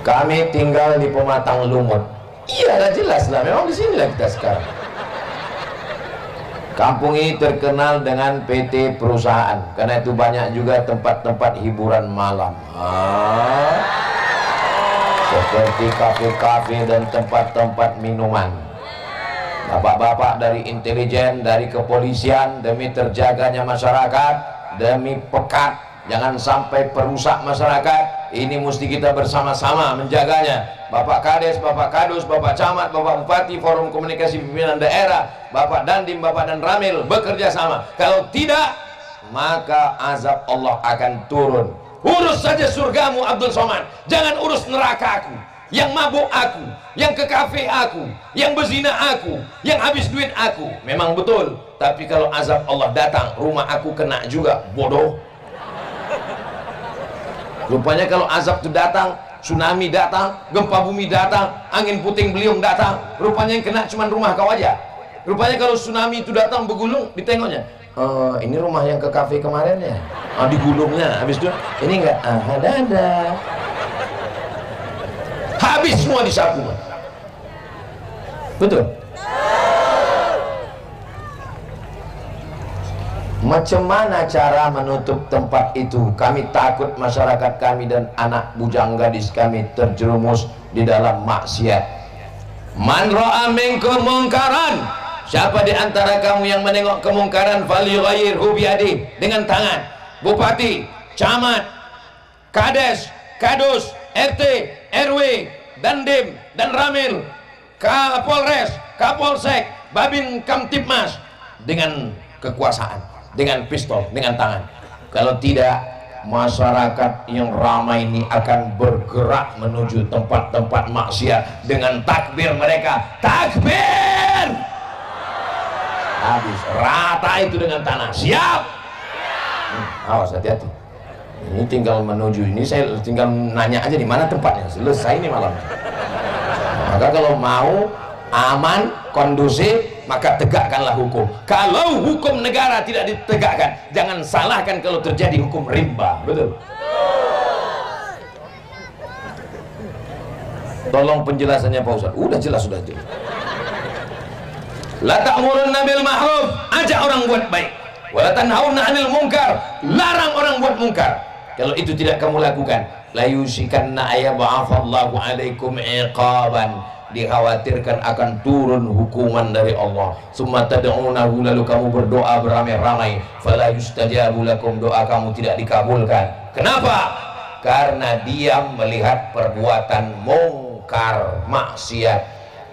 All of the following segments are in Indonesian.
Kami tinggal di Pematang Lumut. Iya, dah jelas lah, memang di sinilah kita sekarang. Kampung ini terkenal dengan PT perusahaan, karena itu banyak juga tempat-tempat hiburan malam. Seperti kafe-kafe dan tempat-tempat minuman. Bapak-bapak dari intelijen, dari kepolisian, demi terjaganya masyarakat, demi pekat, jangan sampai perusak masyarakat, ini mesti kita bersama-sama menjaganya. Bapak Kades, Bapak Kadus, Bapak Camat, Bapak Bupati, Forum Komunikasi Pimpinan Daerah, Bapak Dandim, Bapak dan Ramil bekerja sama. Kalau tidak, maka azab Allah akan turun. Urus saja surgamu Abdul Somad, jangan urus neraka aku, yang mabuk aku, yang ke kafe aku, yang berzina aku, yang habis duit aku. Memang betul, tapi kalau azab Allah datang, rumah aku kena juga, bodoh. Rupanya kalau azab itu datang, tsunami datang, gempa bumi datang, angin puting beliung datang, rupanya yang kena cuma rumah kau aja. Rupanya kalau tsunami itu datang bergulung, ditengoknya, oh ini rumah yang ke kafe kemarin ya, oh digulungnya, habis itu ini enggak, ada habis semua disapu. Betul. Macam mana cara menutup tempat itu? Kami takut masyarakat kami dan anak bujang gadis kami terjerumus di dalam maksiat. Man ra'a minkum mungkaran, siapa di antara kamu yang menengok kemungkaran, falyughayyirhu biyadihi, dengan tangan. Bupati, camat, kades, kadus, RT, RW, Dandim dan Ramil, Kapolres, Kapolsek, Babin Kamtipmas, dengan kekuasaan, dengan pistol, dengan tangan. Kalau tidak, masyarakat yang ramai ini akan bergerak menuju tempat-tempat maksiat dengan takbir mereka. Takbir! Habis rata itu dengan tanah. Siap? Awas, hati-hati. Ini tinggal menuju, ini saya tinggal nanya aja di mana tempatnya, selesai ini malam. Maka kalau mau aman, kondusif, maka tegakkanlah hukum. Kalau hukum negara tidak ditegakkan, jangan salahkan kalau terjadi hukum rimba. Betul? Tolong penjelasannya Pak Ustaz. Udah jelas, sudah jelas. La ta'murunna bil ma'ruf, ajak orang buat baik. Wa la tanhauna 'anil munkar, larang orang buat munkar. Kalau itu tidak kamu lakukan, la yusikanna ayyab'atsallahu 'alaikum iqaban, dikhawatirkan akan turun hukuman dari Allah. Summa tad'unahu, lalu kamu berdoa beramai-ramai, fala yustajabu lakum, doa kamu tidak dikabulkan. Kenapa? Karena dia melihat perbuatan mungkar, maksiat.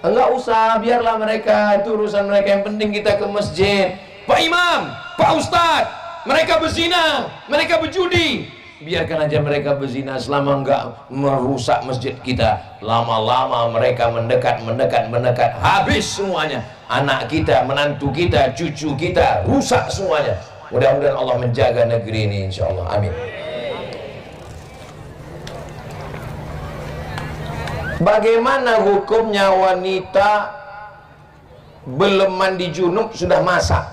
Enggak usah, biarlah mereka, itu urusan mereka, yang penting kita ke masjid. Pak Imam, Pak Ustadz, mereka berzina, mereka berjudi, biarkan aja mereka berzina selama enggak merusak masjid kita. Lama-lama mereka mendekat, habis semuanya. Anak kita, menantu kita, cucu kita, rusak semuanya. Mudah-mudahan Allah menjaga negeri ini, insya Allah. Amin. Bagaimana hukumnya wanita belum mandi junub sudah masak?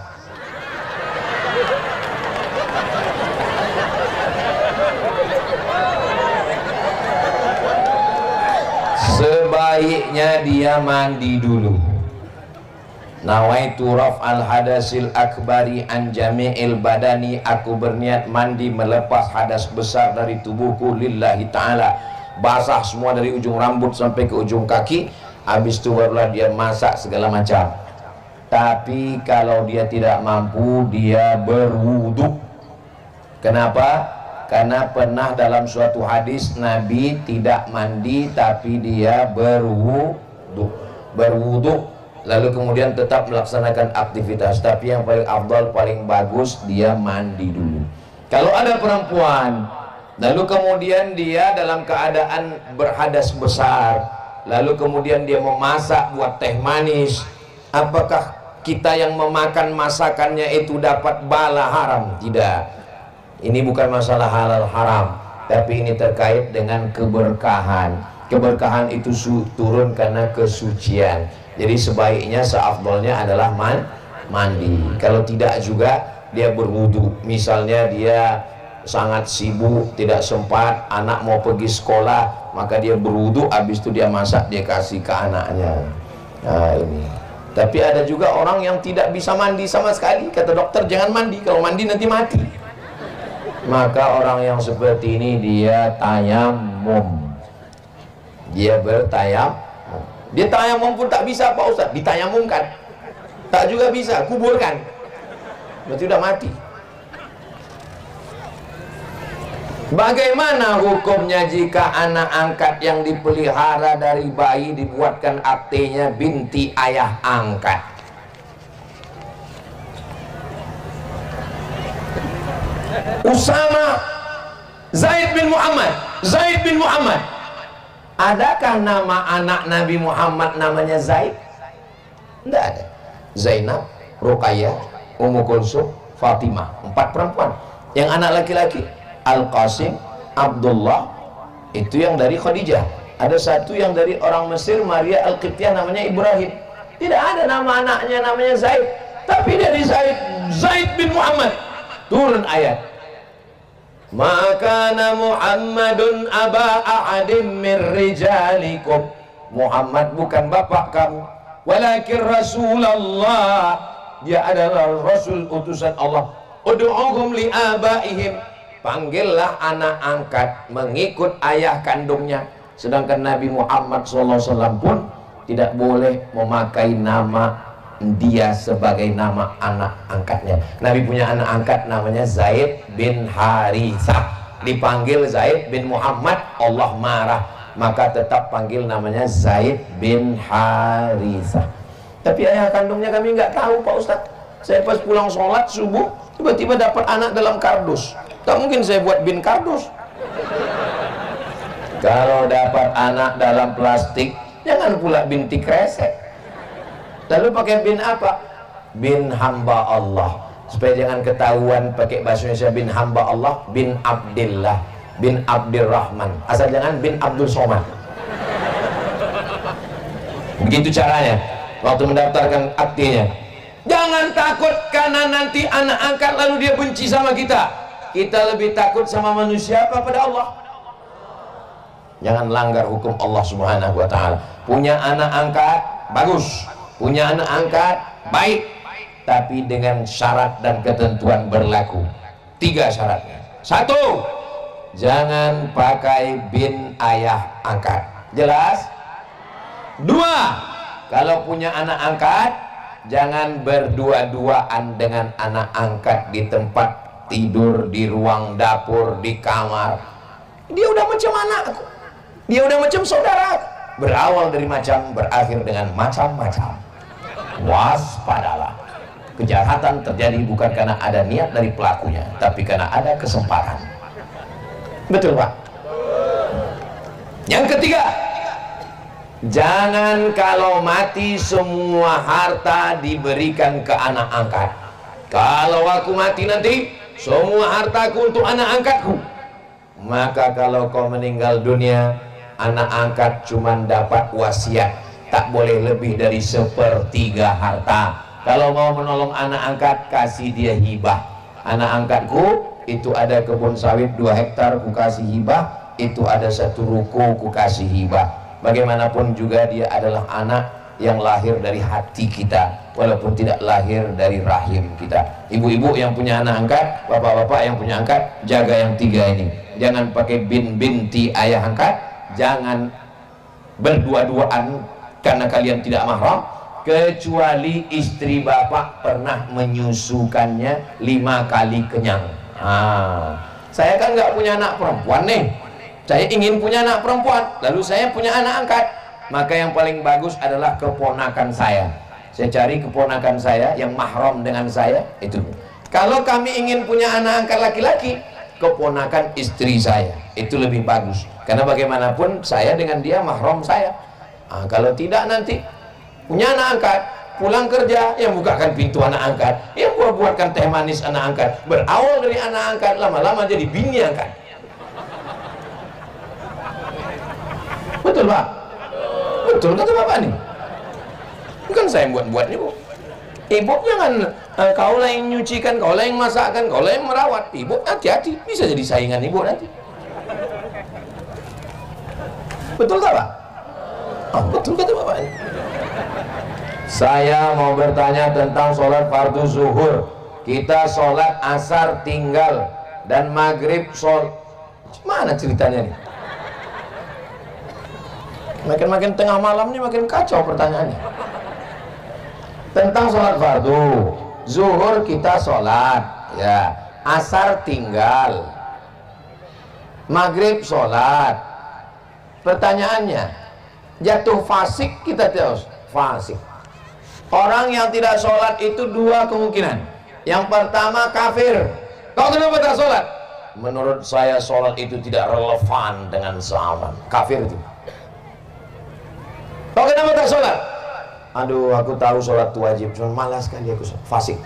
Sebaiknya dia mandi dulu. Nawaitu raf'al hadasil akbari an jami'il badani, aku berniat mandi melepas hadas besar dari tubuhku lillahi ta'ala. Basah semua dari ujung rambut sampai ke ujung kaki. Habis itu barulah dia masak segala macam. Tapi kalau dia tidak mampu, dia berwudu. Kenapa? Karena pernah dalam suatu hadis Nabi tidak mandi tapi dia berwudu, lalu kemudian tetap melaksanakan aktivitas. Tapi yang paling afdal, paling bagus, dia mandi dulu. Kalau ada perempuan lalu kemudian dia dalam keadaan berhadas besar, lalu kemudian dia memasak buat teh manis, apakah kita yang memakan masakannya itu dapat bala haram? Tidak. Ini bukan masalah halal haram, tapi ini terkait dengan keberkahan. Keberkahan itu turun karena kesucian. Jadi sebaiknya, seafdolnya adalah mandi. Kalau tidak juga dia berwudu. Misalnya dia sangat sibuk, tidak sempat, anak mau pergi sekolah, maka dia berwudu, habis itu dia masak, dia kasih ke anaknya. Nah ini. Tapi ada juga orang yang tidak bisa mandi sama sekali. Kata dokter jangan mandi, kalau mandi nanti mati. Maka orang yang seperti ini dia tayamum. Dia bertayamum. Dia tayamum pun tak bisa Pak Ustaz, ditayamumkan. Tak juga bisa, kuburkan. Berarti udah mati. Bagaimana hukumnya jika anak angkat yang dipelihara dari bayi dibuatkan aktenya binti ayah angkat? Usama Zaid bin Muhammad. Zaid bin Muhammad. Adakah nama anak Nabi Muhammad namanya Zaid? Tidak ada. Zainab, Ruqayyah, Ummu Kulsum, Fatimah. 4 perempuan. Yang anak laki-laki Al-Qasim, Abdullah, itu yang dari Khadijah. Ada satu yang dari orang Mesir, Maria Al-Qibtiyah, namanya Ibrahim. Tidak ada nama anaknya namanya Zaid, tapi dari Zaid bin Muhammad. Turun ayat, maka Muhammadun aba ahadim min rijalikum. Muhammad bukan bapak kamu, walakin Rasulullah, dia adalah Rasul utusan Allah. Ud'uhum li abaihim, panggillah anak angkat mengikut ayah kandungnya. Sedangkan Nabi Muhammad SAW pun tidak boleh memakai nama dia sebagai nama anak angkatnya. Nabi punya anak angkat namanya Zaid bin Harithah. Dipanggil Zaid bin Muhammad, Allah marah, maka tetap panggil namanya Zaid bin Harithah. Tapi ayah kandungnya kami nggak tahu Pak Ustadz. Saya pas pulang sholat subuh tiba-tiba dapat anak dalam kardus. Tak mungkin saya buat bin kardus. Kalau dapat anak dalam plastik, jangan pula binti kresek. Lalu pakai bin apa? Bin hamba Allah. Supaya jangan ketahuan pakai bahasa Indonesia bin hamba Allah, bin Abdillah, bin Abdurrahman. Asal jangan bin Abdul Somad. Begitu caranya waktu mendaftarkan aktinya. Jangan takut karena nanti anak angkat lalu dia benci sama kita. Kita lebih takut sama manusia apa pada Allah? Jangan langgar hukum Allah Subhanahu wa ta'ala. Punya anak angkat bagus, punya anak angkat baik, tapi dengan syarat dan ketentuan berlaku. 3 syaratnya. 1, jangan pakai bin ayah angkat. Jelas? 2, kalau punya anak angkat jangan berdua-duaan dengan anak angkat di tempat tidur, di ruang dapur, di kamar. Dia udah macam anakku, dia udah macam saudara. Berawal dari macam, berakhir dengan macam-macam. Waspadalah. Kejahatan terjadi bukan karena ada niat dari pelakunya, tapi karena ada kesempatan. Betul Pak? Yang ketiga, jangan kalau mati semua harta diberikan ke anak angkat. Kalau aku mati nanti semua hartaku untuk anak angkatku. Maka kalau kau meninggal dunia, anak angkat cuma dapat wasiat, tak boleh lebih dari 1/3 harta. Kalau mau menolong anak angkat, kasih dia hibah. Anak angkatku itu ada kebun sawit 2 hektar, ku kasih hibah. Itu ada 1 ruko, ku kasih hibah. Bagaimanapun juga dia adalah anak yang lahir dari hati kita, walaupun tidak lahir dari rahim kita. Ibu-ibu yang punya anak angkat, bapak-bapak yang punya angkat, jaga yang 3 ini. Jangan pakai binti ayah angkat, jangan berdua-duaan karena kalian tidak mahram, kecuali istri bapak pernah menyusukannya 5 kali kenyang. Saya kan nggak punya anak perempuan nih, saya ingin punya anak perempuan, lalu saya punya anak angkat, maka yang paling bagus adalah keponakan saya. Saya cari keponakan saya yang mahram dengan saya itu. Kalau kami ingin punya anak angkat laki-laki, keponakan istri saya itu lebih bagus, karena bagaimanapun saya dengan dia mahram saya. Kalau tidak nanti punya anak angkat, pulang kerja yang bukakan pintu anak angkat, yang buatkan teh manis anak angkat, berawal dari anak angkat lama-lama jadi bini angkat. Betul Pak? Betul kata Bapak nih. Bukan saya buat-buatnya Bu. Ibu jangan kau lah yang nyucikan, kau lah yang masakkan, kau lah yang merawat. Ibu hati-hati, bisa jadi saingan ibu nanti. Betul tak Pak? Oh, betul kata Bapak. Saya mau bertanya tentang sholat fardu zuhur. Kita sholat asar tinggal dan maghrib mana ceritanya nih? Makin tengah malam nih makin kacau pertanyaannya. Tentang sholat fardu zuhur kita sholat ya, asar tinggal, maghrib sholat. Pertanyaannya, jatuh fasik kita terus fasik. Orang yang tidak sholat itu dua kemungkinan. Yang pertama kafir. Kau kenapa tak sholat? Menurut saya sholat itu tidak relevan dengan sahabat. Kafir itu. Kau kenapa tak sholat? Aduh, aku tahu sholat itu wajib, cuma malas sekali aku sholat. Fasik.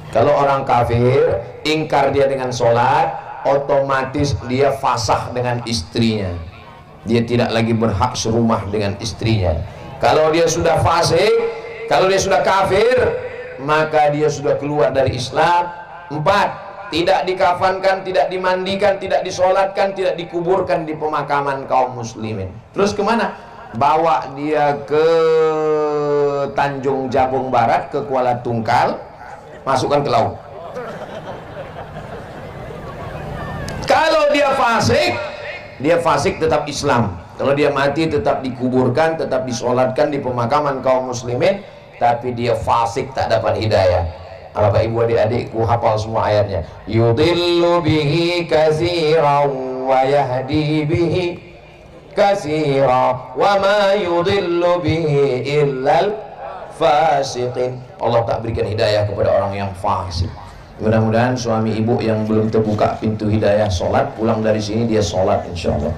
Kalau orang kafir, ingkar dia dengan sholat, otomatis dia fasah dengan istrinya. Dia tidak lagi berhak serumah dengan istrinya. Kalau dia sudah fasik, kalau dia sudah kafir, maka dia sudah keluar dari Islam. 4, tidak dikafankan, tidak dimandikan, tidak disolatkan, tidak dikuburkan di pemakaman kaum muslimin. Terus kemana? Bawa dia ke Tanjung Jabung Barat, ke Kuala Tungkal, masukkan ke laut. Kalau dia fasik tetap Islam. Kalau dia mati tetap dikuburkan, tetap disolatkan di pemakaman kaum muslimin. Tapi dia fasik, tak dapat hidayah. Bapak ibu adik-adikku hafal semua ayatnya. Yudillu bihi katsiran wa yahdi bihi katsira wa ma yudillu bihi illal fasiqin. Allah tak berikan hidayah kepada orang yang fasik. Mudah-mudahan suami ibu yang belum terbuka pintu hidayah sholat, pulang dari sini dia sholat insyaallah.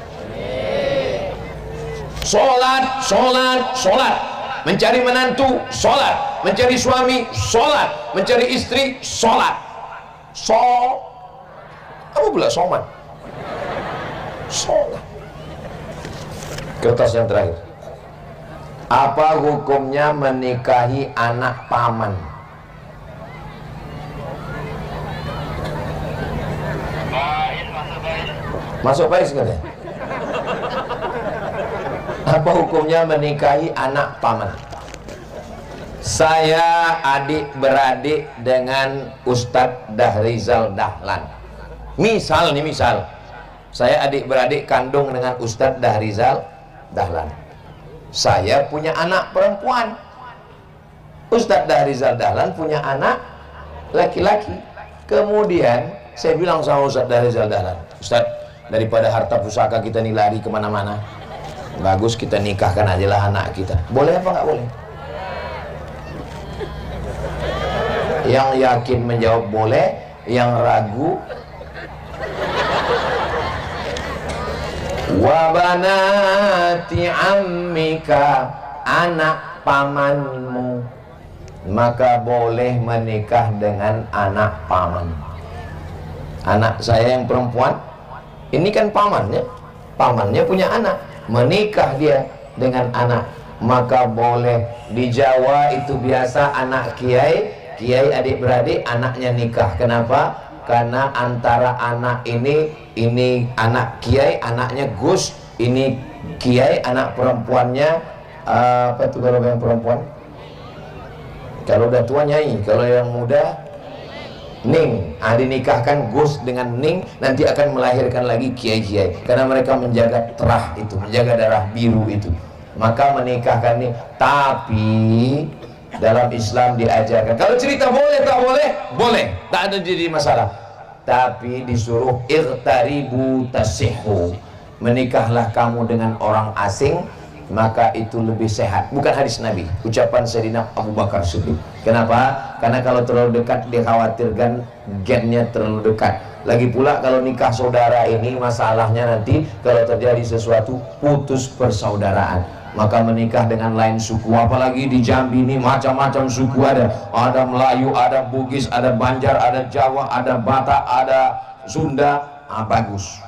Sholat. Mencari menantu, sholat. Mencari suami, sholat. Mencari istri, sholat. Apa pula soman? Sholat. Kertas yang terakhir. Apa hukumnya menikahi anak paman? Masuk baik sekali. Apa hukumnya menikahi anak paman? Saya adik-beradik dengan Ustadz Dahrizal Dahlan. Misal, saya adik-beradik kandung dengan Ustadz Dahrizal Dahlan. Saya punya anak perempuan. Ustadz Dahrizal Dahlan punya anak laki-laki. Kemudian saya bilang sama Ustadz Dahrizal Dahlan, Ustadz, daripada harta pusaka kita nih lari kemana-mana, bagus kita nikahkan aja lah anak kita. Boleh apa nggak boleh? Yang yakin menjawab boleh, yang ragu wabanati ammika, anak pamanmu, maka boleh menikah dengan anak paman. Anak saya yang perempuan ini kan pamannya punya anak, menikah dia dengan anak, maka boleh. Di Jawa itu biasa anak kiai adik-beradik anaknya nikah. Kenapa? Karena antara anak ini anak kiai, anaknya Gus, ini kiai, anak perempuannya apa itu kalau yang perempuan? Kalau udah tua Nyai, kalau yang muda Ning. Dinikahkan Gus dengan Ning, nanti akan melahirkan lagi kiai-kiai, karena mereka menjaga terah itu, menjaga darah biru itu, maka menikahkan nih. Tapi dalam Islam diajarkan, kalau cerita boleh tak boleh, boleh, tak ada jadi masalah. Tapi disuruh irtaribu tasihhu, menikahlah kamu dengan orang asing, maka itu lebih sehat. Bukan hadis Nabi, ucapan Sayyidina Abu Bakar Siddiq. Kenapa? Karena kalau terlalu dekat dikhawatirkan gennya terlalu dekat. Lagi pula kalau nikah saudara ini masalahnya nanti kalau terjadi sesuatu putus persaudaraan. Maka menikah dengan lain suku, apalagi di Jambi ini macam-macam suku ada Melayu, ada Bugis, ada Banjar, ada Jawa, ada Batak, ada Sunda. Bagus.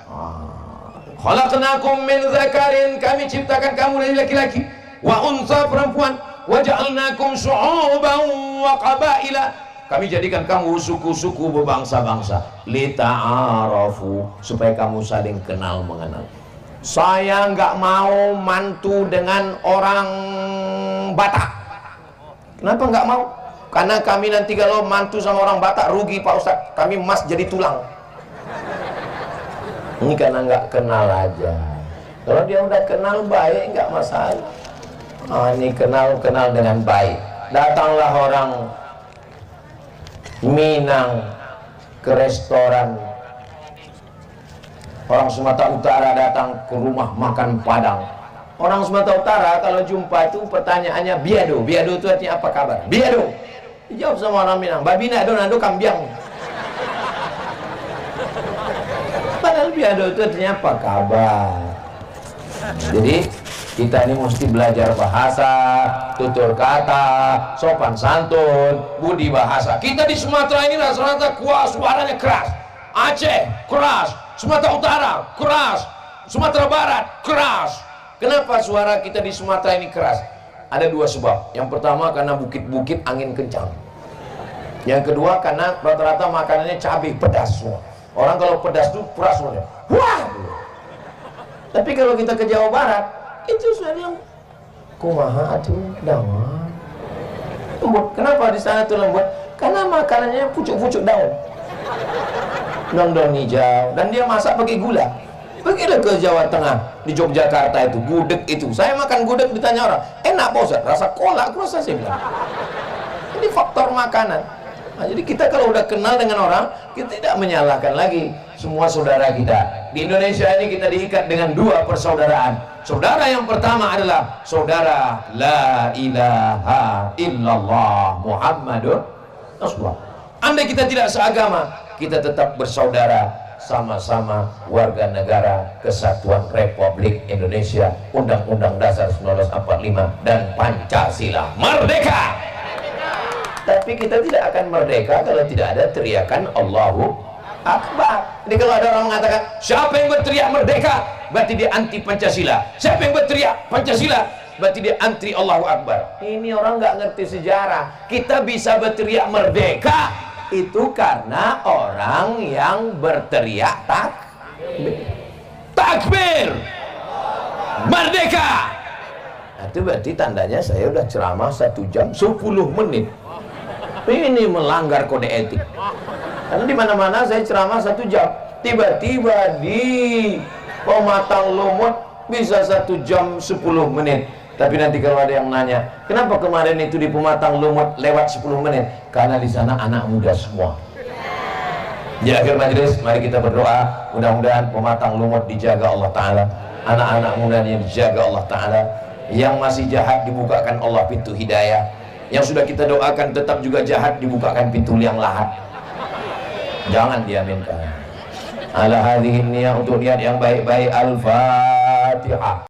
Khalaqnakum min dzakarin, kami ciptakan kamu dari laki-laki, wa unsa perempuan, wa ja'alnakum syu'uban wa qabaila, kami jadikan kamu suku-suku berbangsa-bangsa, lita'arafu, supaya kamu saling kenal mengenal. Saya nggak mau mantu dengan orang Batak. Kenapa nggak mau? Karena kami nanti kalau mantu sama orang Batak rugi Pak Ustadz, kami emas jadi tulang. Ini karena nggak kenal aja. Kalau dia udah kenal baik nggak masalah. Ini kenal dengan baik. Datanglah orang Minang ke restoran, orang Sumatera Utara datang ke rumah makan Padang. Orang Sumatera Utara kalau jumpa itu pertanyaannya biado. Biado itu artinya apa kabar? Biado. Dijawab sama orang Minang, babina nado kambiang. Padahal biado itu artinya apa kabar. Jadi kita ini mesti belajar bahasa, tutur kata, sopan santun, budi bahasa. Kita di Sumatera ini rata-rata kuat, suaranya keras. Aceh keras, Sumatera Utara keras, Sumatera Barat keras. Kenapa suara kita di Sumatera ini keras? Ada dua sebab. Yang pertama karena bukit-bukit angin kencang. Yang kedua karena rata-rata makanannya cabai pedas semua. Orang kalau pedas tuh keras semua. Wah. Tapi kalau kita ke Jawa Barat, itu sudah bilang kumaha atuh daun lembut. Kenapa di sana tuh lembut? Karena makanannya pucuk-pucuk daun hijau, dan dia masak pakai gula. Pergilah ke Jawa Tengah, di Yogyakarta itu gudeg itu, saya makan gudeg ditanya orang enak Pak Ustaz, rasa kolak rasa, saya bilang ini faktor makanan. Nah, jadi kita kalau udah kenal dengan orang, kita tidak menyalahkan lagi semua saudara kita. Di Indonesia ini kita diikat dengan dua persaudaraan. Saudara yang pertama adalah saudara la ilaha illallah Muhammadur Rasulullah. Andai kita tidak seagama, kita tetap bersaudara, sama-sama warga negara Kesatuan Republik Indonesia, Undang-Undang Dasar 1945 dan Pancasila. Merdeka! Tapi kita tidak akan merdeka kalau tidak ada teriakan Allahu Akbar. Jadi kalau ada orang mengatakan siapa yang berteriak merdeka, berarti dia anti Pancasila. Siapa yang berteriak Pancasila, berarti dia anti Allahu Akbar. Ini orang nggak ngerti sejarah. Kita bisa berteriak merdeka itu karena orang yang berteriak takbir merdeka. Nah, itu berarti tandanya saya udah ceramah 1 jam 10 menit. Ini melanggar kode etik. Karena di mana-mana saya ceramah 1 jam, tiba-tiba di Pematang Lumut bisa 1 jam 10 menit. Tapi nanti kalau ada yang nanya, kenapa kemarin itu di Pematang Lumut lewat 10 menit? Karena di sana anak muda semua. Di akhir majelis, mari kita berdoa, mudah-mudahan Pematang Lumut dijaga Allah Ta'ala, anak-anak mudanya dijaga Allah Ta'ala, yang masih jahat dibukakan Allah pintu hidayah, yang sudah kita doakan tetap juga jahat dibukakan pintu liang lahat, jangan diaminkan. Ala hadhihi niyah, untuk niat yang baik-baik. Al-Fatihah.